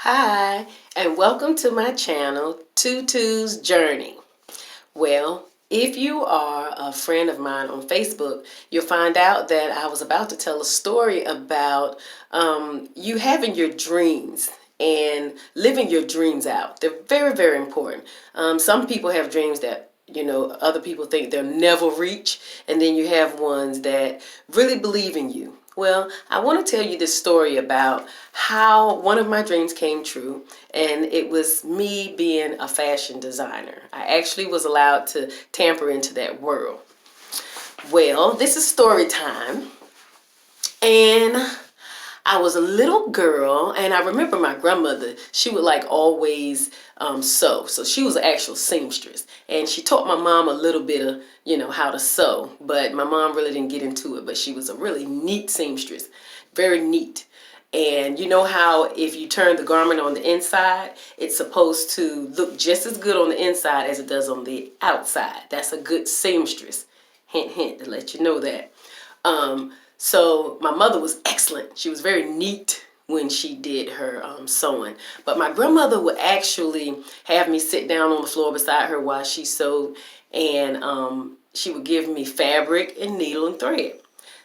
Hi, and welcome to my channel, Tutu's Journey. Well, if you are a friend of mine on Facebook, you'll find out that I was about to tell a story about you having your dreams and living your dreams out. They're very, very important. Some people have dreams that other people think they'll never reach, and then you have ones that really believe in you. Well, I want to tell you this story about how one of my dreams came true, and it was me being a fashion designer. I actually was allowed to tamper into that world. Well, this is story time, and I was a little girl, and I remember my grandmother, she would like always sew. So she was an actual seamstress, and she taught my mom a little bit of, how to sew, but my mom really didn't get into it, but she was a really neat seamstress, very neat. And you know how if you turn the garment on the inside, it's supposed to look just as good on the inside as it does on the outside. That's a good seamstress. Hint, hint, to let you know that. So my mother was excellent. She was very neat when she did her sewing. But my grandmother would actually have me sit down on the floor beside her while she sewed, and she would give me fabric and needle and thread.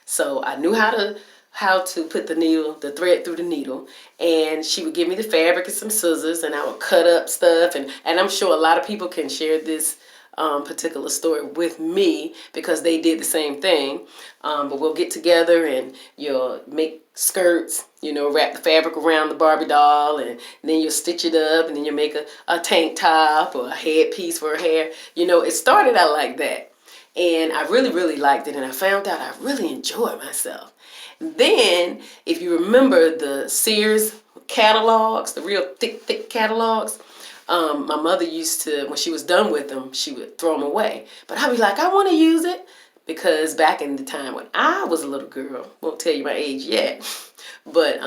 So I knew how to put the thread through the needle, and she would give me the fabric and some scissors, and I would cut up stuff, and I'm sure a lot of people can share this particular story with me because they did the same thing. But we'll get together and you'll make skirts, wrap the fabric around the Barbie doll, and then you'll stitch it up, and then you'll make a tank top or a headpiece for her hair. It started out like that. And I really, really liked it, and I found out I really enjoyed myself. Then, if you remember the Sears catalogs, the real thick, thick catalogs, my mother used to, when she was done with them, she would throw them away. But I'd be like, I want to use it. Because back in the time when I was a little girl, won't tell you my age yet, but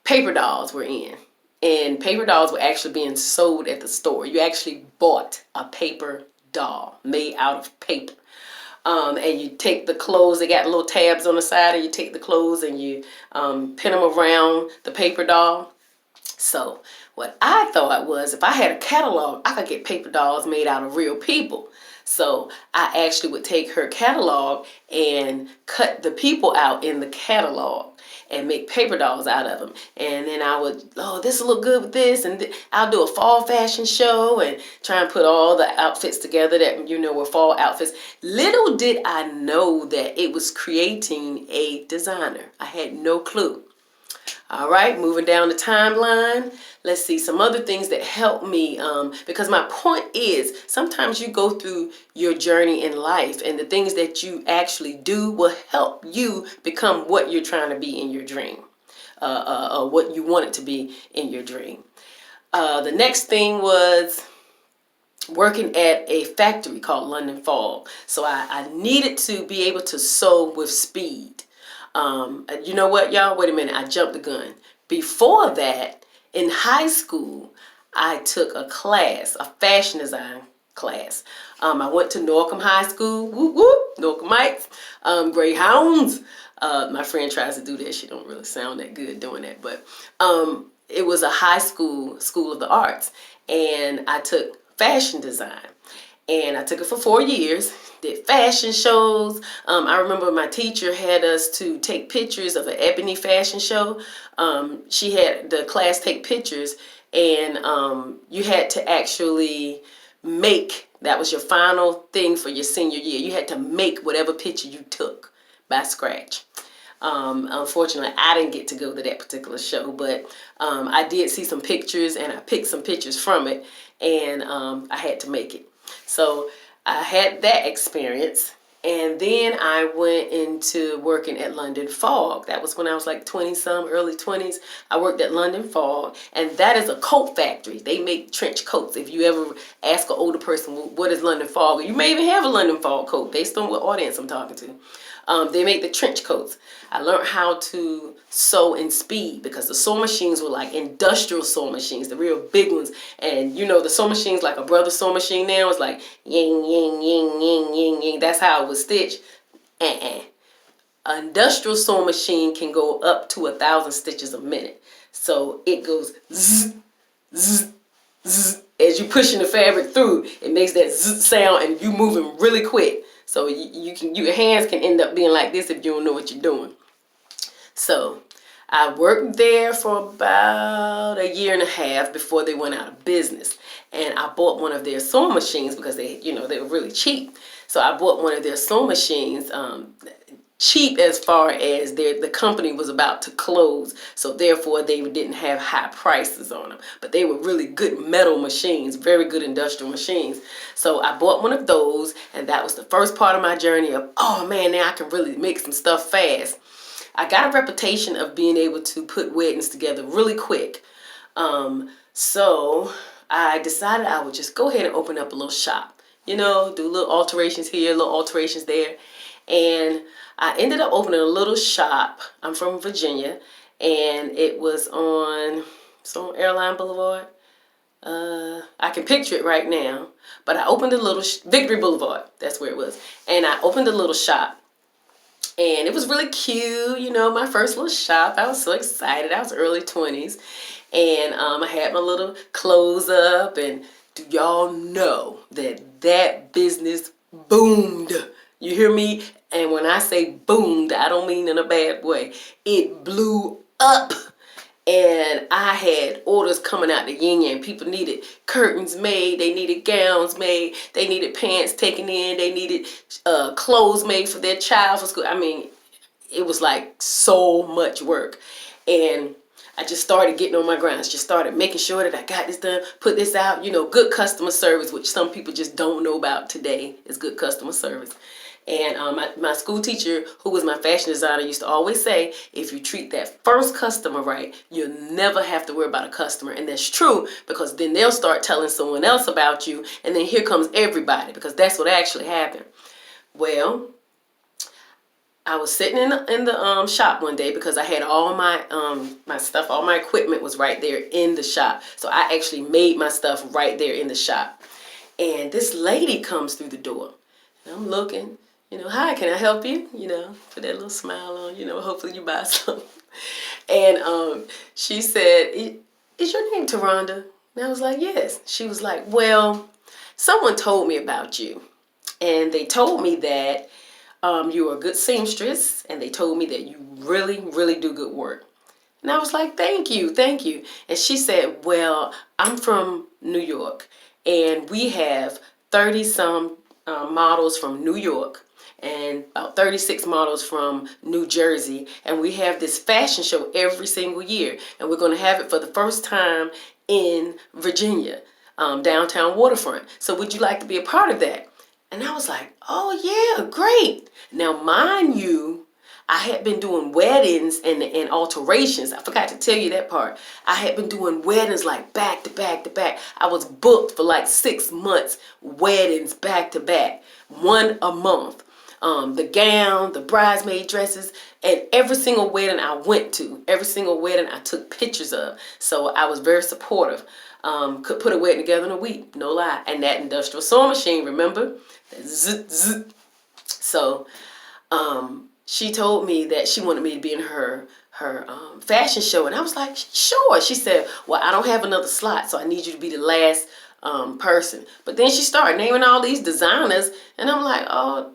paper dolls were in. And paper dolls were actually being sold at the store. You actually bought a paper doll made out of paper. And you take the clothes, they got little tabs on the side, and you take the clothes and you pin them around the paper doll. So what I thought was if I had a catalog, I could get paper dolls made out of real people. So I actually would take her catalog and cut the people out in the catalog and make paper dolls out of them. And then I would, this will look good with this. And I'll do a fall fashion show and try and put all the outfits together that, were fall outfits. Little did I know that it was creating a designer. I had no clue. All right, moving down the timeline. Let's see some other things that help me, because my point is sometimes you go through your journey in life, and the things that you actually do will help you become what you're trying to be in your dream, what you want it to be in your dream. The next thing was working at a factory called London Fog. So I needed to be able to sew with speed. You know what, y'all? Wait a minute. I jumped the gun. Before that, in high school, I took a class, a fashion design class. I went to Norcom High School. Whoop, whoop. Norcomites. Greyhounds. My friend tries to do that. She don't really sound that good doing that. But it was a high school of the arts. And I took fashion design. And I took it for 4 years, did fashion shows. I remember my teacher had us to take pictures of an ebony fashion show. She had the class take pictures, and you had to actually make, that was your final thing for your senior year. You had to make whatever picture you took by scratch. Unfortunately, I didn't get to go to that particular show, but I did see some pictures, and I picked some pictures from it, and I had to make it. So I had that experience, and then I went into working at London Fog. That was when I was like 20-some, early 20s. I worked at London Fog, and that is a coat factory. They make trench coats. If you ever ask an older person, what is London Fog? You may even have a London Fog coat based on what audience I'm talking to. They make the trench coats. I learned how to sew in speed because the sewing machines were like industrial sewing machines, the real big ones. And the sewing machines like a brother sewing machine now is like ying, ying, ying, ying, ying, ying. That's how it was stitched. An industrial sewing machine can go up to 1,000 stitches a minute. So it goes zzz, zzz, zzz. As you pushing the fabric through, it makes that zzz sound, and you moving really quick. So your hands can end up being like this if you don't know what you're doing. So I worked there for about a year and a half before they went out of business. And I bought one of their sewing machines because they were really cheap. So I bought one of their sewing machines, cheap as far as the company was about to close. So therefore they didn't have high prices on them. But they were really good metal machines, very good industrial machines. So I bought one of those, and that was the first part of my journey of, oh man, now I can really make some stuff fast. I got a reputation of being able to put weddings together really quick. So I decided I would just go ahead and open up a little shop. Do little alterations here, little alterations there. And I ended up opening a little shop. I'm from Virginia, and it was on Airline Boulevard. I can picture it right now. But I opened a little, Victory Boulevard, that's where it was. And I opened a little shop. And it was really cute, my first little shop. I was so excited. I was early 20s. And I had my little clothes up. And do y'all know that business boomed? You hear me? And when I say boomed, I don't mean in a bad way. It blew up. And I had orders coming out the yin yang. People needed curtains made. They needed gowns made. They needed pants taken in. They needed clothes made for their child for school. I mean, it was like so much work. And I just started getting on my grounds. Just started making sure that I got this done, put this out. Good customer service, which some people just don't know about today, is good customer service. And my school teacher, who was my fashion designer, used to always say, if you treat that first customer right, you'll never have to worry about a customer. And that's true, because then they'll start telling someone else about you, and then here comes everybody, because that's what actually happened. Well, I was sitting in the shop one day because I had all my my stuff, all my equipment was right there in the shop. So I actually made my stuff right there in the shop. And this lady comes through the door, and I'm looking. Hi, can I help you? Put that little smile on, hopefully you buy something. And she said, is your name Taronda? And I was like, yes. She was like, well, someone told me about you. And they told me that you are a good seamstress. And they told me that you really, really do good work. And I was like, thank you, thank you. And she said, well, I'm from New York. And we have 30-some models from New York. And about 36 models from New Jersey. And we have this fashion show every single year. And we're going to have it for the first time in Virginia, downtown waterfront. So would you like to be a part of that? And I was like, oh yeah, great. Now, mind you, I had been doing weddings and alterations. I forgot to tell you that part. I had been doing weddings like back to back to back. I was booked for like 6 months, weddings back to back, one a month. The gown, the bridesmaid dresses, and every single wedding I went to, every single wedding I took pictures of. So I was very supportive. Could put a wedding together in a week, no lie. And that industrial sewing machine, remember? Zzz, zzz. So she told me that she wanted me to be in her fashion show. And I was like, sure. She said, well, I don't have another slot, so I need you to be the last person. But then she started naming all these designers. And I'm like, oh,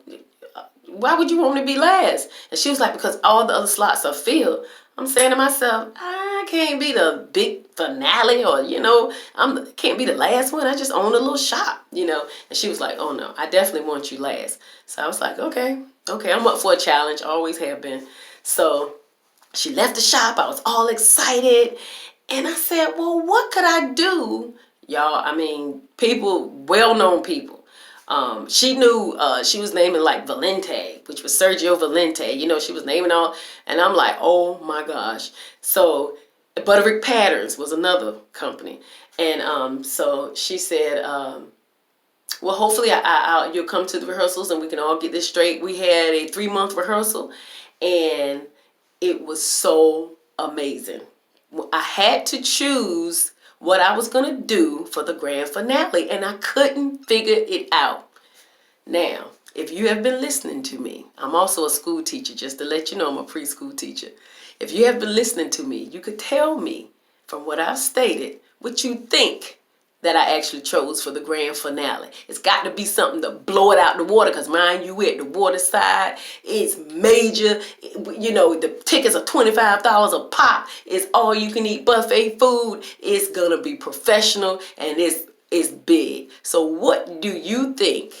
why would you want me to be last? And she was like, because all the other slots are filled. I'm saying to myself, I can't be the big finale or, can't be the last one. I just own a little shop, And she was like, oh no, I definitely want you last. So I was like, okay, I'm up for a challenge. Always have been. So she left the shop. I was all excited. And I said, well, what could I do? Y'all, people, well-known people. She knew she was naming like Valente, which was Sergio Valente. She was naming all. And I'm like, oh my gosh. So Butterick Patterns was another company. And so she said, well, hopefully you'll come to the rehearsals and we can all get this straight. We had a 3-month rehearsal and it was so amazing. I had to choose what I was going to do for the grand finale, and I couldn't figure it out. Now, if you have been listening to me, I'm also a school teacher, just to let you know I'm a preschool teacher. If you have been listening to me, you could tell me from what I've stated what you think that I actually chose for the grand finale. It's got to be something to blow it out the water, because mind you, we're at the water side. It's major. You know, the tickets are $25 a pop. It's all you can eat buffet food. It's going to be professional, and it's big. So what do you think?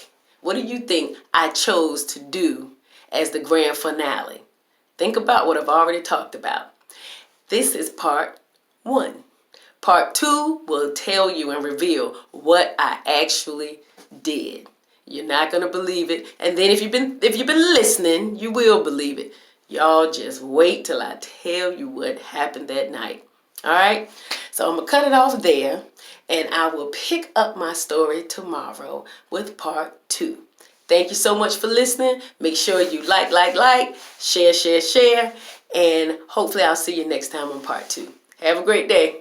What do you think I chose to do as the grand finale? Think about what I've already talked about. This is part 1. Part 2 will tell you and reveal what I actually did. You're not gonna believe it, and then if you've been listening, you will believe it. Y'all just wait till I tell you what happened that night. All right, so I'm gonna cut it off there, and I will pick up my story tomorrow with part 2. Thank you so much for listening. Make sure you like, share, and hopefully I'll see you next time on part 2. Have a great day.